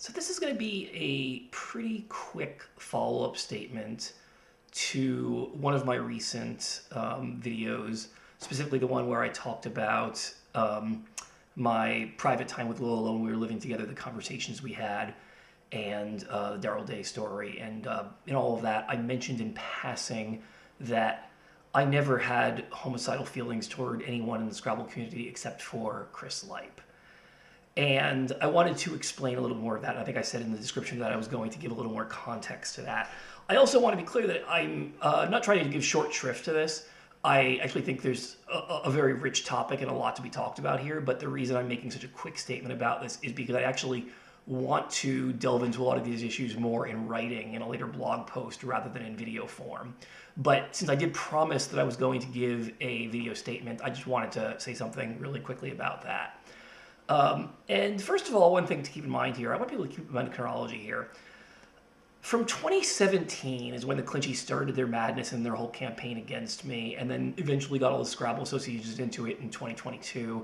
So this is going to be a pretty quick follow-up statement to one of my recent videos, specifically the one where I talked about my private time with Lola when we were living together, the conversations we had, and the Daryl Day story. And in all of that, I mentioned in passing that I never had homicidal feelings toward anyone in the Scrabble community except for Chris Lipe. And I wanted to explain a little more of that. I think I said in the description that I was going to give a little more context to that. I also want to be clear that I'm not trying to give short shrift to this. I actually think there's a very rich topic and a lot to be talked about here, but the reason I'm making such a quick statement about this is because I actually want to delve into a lot of these issues more in writing in a later blog post rather than in video form. But since I did promise that I was going to give a video statement, I just wanted to say something really quickly about that. And first of all, one thing to keep in mind here, I want people to keep in mind the chronology here. From 2017 is when the Clinchy started their madness and their whole campaign against me, and then eventually got all the Scrabble associations into it in 2022.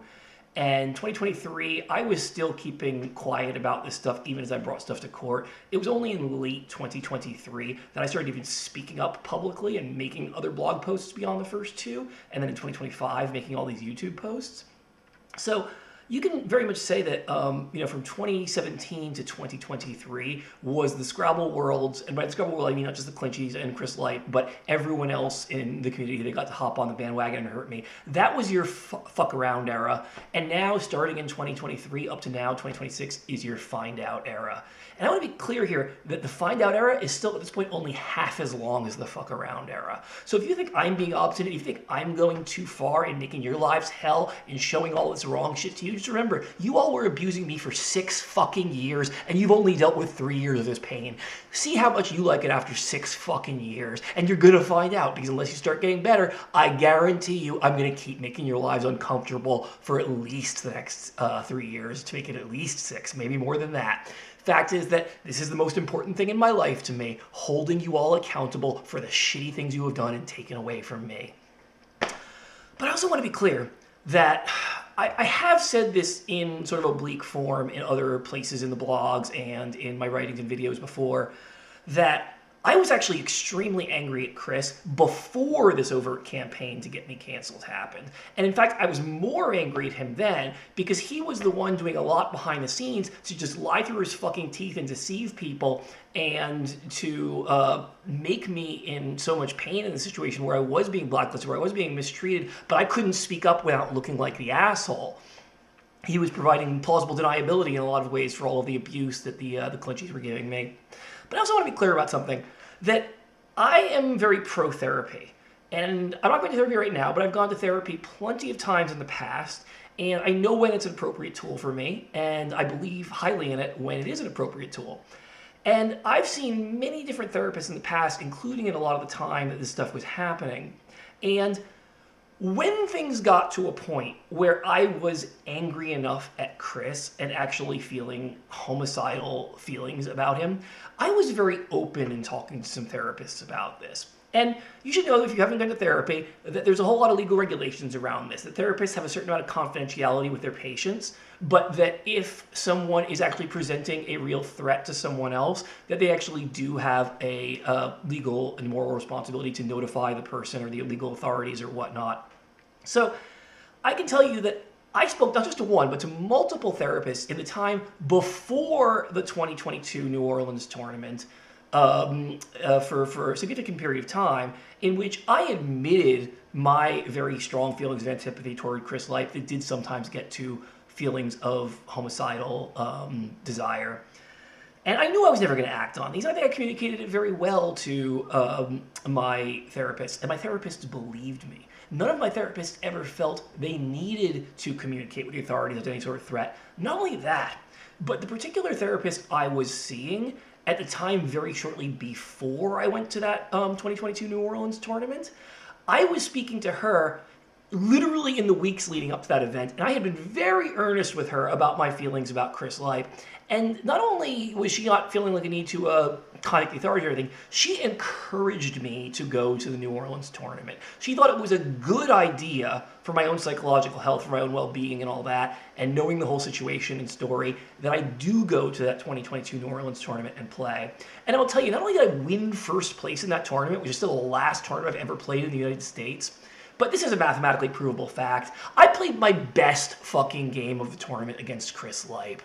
And 2023, I was still keeping quiet about this stuff even as I brought stuff to court. It was only in late 2023 that I started even speaking up publicly and making other blog posts beyond the first two, and then in 2025 making all these YouTube posts. So you can very much say that, from 2017 to 2023 was the Scrabble world, and by the Scrabble world I mean not just the Clinchies and Chris Light, but everyone else in the community that got to hop on the bandwagon and hurt me. That was your fuck around era, and now starting in 2023 up to now, 2026, is your find out era. And I want to be clear here that the find out era is still at this point only half as long as the fuck around era. So if you think I'm being obstinate, if you think I'm going too far in making your lives hell and showing all this wrong shit to you, just remember, you all were abusing me for 6 fucking years, and you've only dealt with 3 years of this pain. See how much you like it after 6 fucking years, and you're gonna find out, because unless you start getting better, I guarantee you I'm gonna keep making your lives uncomfortable for at least the next 3 years, to make it at least 6, maybe more than that. Fact is that this is the most important thing in my life to me, holding you all accountable for the shitty things you have done and taken away from me. But I also want to be clear that I have said this in sort of oblique form in other places in the blogs and in my writings and videos before, that I was actually extremely angry at Chris before this overt campaign to get me canceled happened. And in fact, I was more angry at him then because he was the one doing a lot behind the scenes to just lie through his fucking teeth and deceive people and to make me in so much pain in the situation where I was being blacklisted, where I was being mistreated, but I couldn't speak up without looking like the asshole. He was providing plausible deniability in a lot of ways for all of the abuse that the Clinchies were giving me. But I also want to be clear about something, that I am very pro-therapy. And I'm not going to therapy right now, but I've gone to therapy plenty of times in the past, and I know when it's an appropriate tool for me, and I believe highly in it when it is an appropriate tool. And I've seen many different therapists in the past, including in a lot of the time that this stuff was happening. And when things got to a point where I was angry enough at Chris and actually feeling homicidal feelings about him, I was very open in talking to some therapists about this. And you should know, if you haven't gone to therapy, that there's a whole lot of legal regulations around this, that therapists have a certain amount of confidentiality with their patients, but that if someone is actually presenting a real threat to someone else, that they actually do have a legal and moral responsibility to notify the person or the legal authorities or whatnot. So I can tell you that I spoke not just to one, but to multiple therapists in the time before the 2022 New Orleans tournament, for a significant period of time, in which I admitted my very strong feelings of antipathy toward Chris Lipe that did sometimes get to feelings of homicidal desire. And I knew I was never going to act on these. I think I communicated it very well to my therapist, and my therapist believed me. None of my therapists ever felt they needed to communicate with the authorities as any sort of threat. Not only that, but the particular therapist I was seeing at the time, very shortly before I went to that 2022 New Orleans tournament, I was speaking to her literally in the weeks leading up to that event, and I had been very earnest with her about my feelings about Chris Lipe. And not only was she not feeling like a need to contact the authorities or anything, she encouraged me to go to the New Orleans tournament. She thought it was a good idea for my own psychological health, for my own well-being and all that, and knowing the whole situation and story, that I do go to that 2022 New Orleans tournament and play. And I will tell you, not only did I win first place in that tournament, which is still the last tournament I've ever played in the United States, but this is a mathematically provable fact. I played my best fucking game of the tournament against Chris Lipe.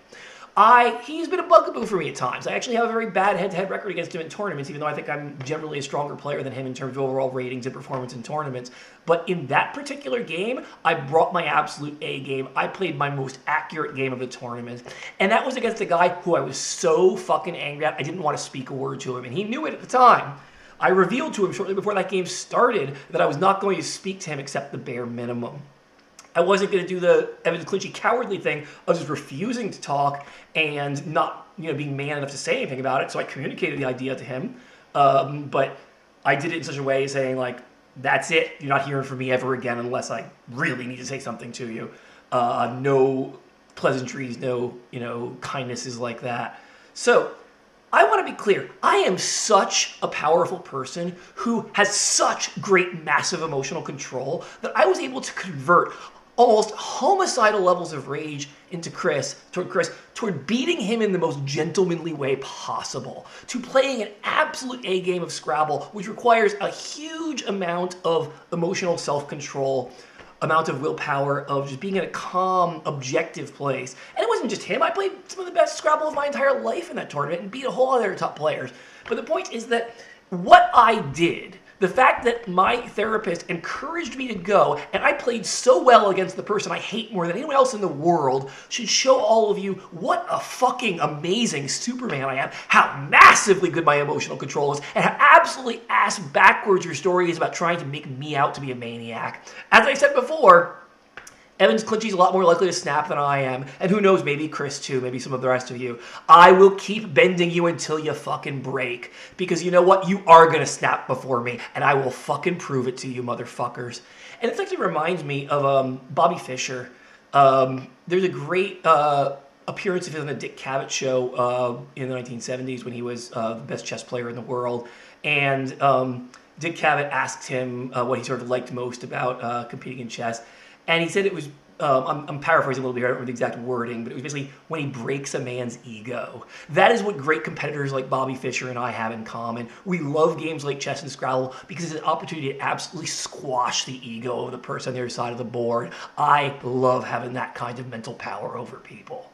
He's been a bugaboo for me at times. I actually have a very bad head-to-head record against him in tournaments, even though I think I'm generally a stronger player than him in terms of overall ratings and performance in tournaments. But in that particular game, I brought my absolute A game. I played my most accurate game of the tournament. And that was against a guy who I was so fucking angry at, I didn't want to speak a word to him. And he knew it at the time. I revealed to him shortly before that game started that I was not going to speak to him except the bare minimum. I wasn't going to do the Evans Clinchy cowardly thing of just refusing to talk and not, being man enough to say anything about it. So I communicated the idea to him, but I did it in such a way saying, like, that's it. You're not hearing from me ever again unless I really need to say something to you. No pleasantries, no, kindnesses like that. So I want to be clear. I am such a powerful person who has such great, massive emotional control that I was able to convert almost homicidal levels of rage toward beating him in the most gentlemanly way possible, to playing an absolute A game of Scrabble, which requires a huge amount of emotional self-control, amount of willpower, of just being in a calm, objective place. And it wasn't just him. I played some of the best Scrabble of my entire life in that tournament and beat a whole other top players. But the point is that what I did, the fact that my therapist encouraged me to go, and I played so well against the person I hate more than anyone else in the world, should show all of you what a fucking amazing Superman I am, how massively good my emotional control is, and how absolutely ass backwards your story is about trying to make me out to be a maniac. As I said before, Evans Clinchy's a lot more likely to snap than I am, and who knows, maybe Chris too, maybe some of the rest of you. I will keep bending you until you fucking break, because you know what? You are gonna snap before me, and I will fucking prove it to you, motherfuckers. And it actually reminds me of Bobby Fischer. There's a great appearance of his on the Dick Cavett show in the 1970s when he was the best chess player in the world, and Dick Cavett asked him what he sort of liked most about competing in chess. And he said it was, I'm paraphrasing a little bit here, I don't remember the exact wording, but it was basically when he breaks a man's ego. That is what great competitors like Bobby Fischer and I have in common. We love games like chess and Scrabble because it's an opportunity to absolutely squash the ego of the person on the other side of the board. I love having that kind of mental power over people.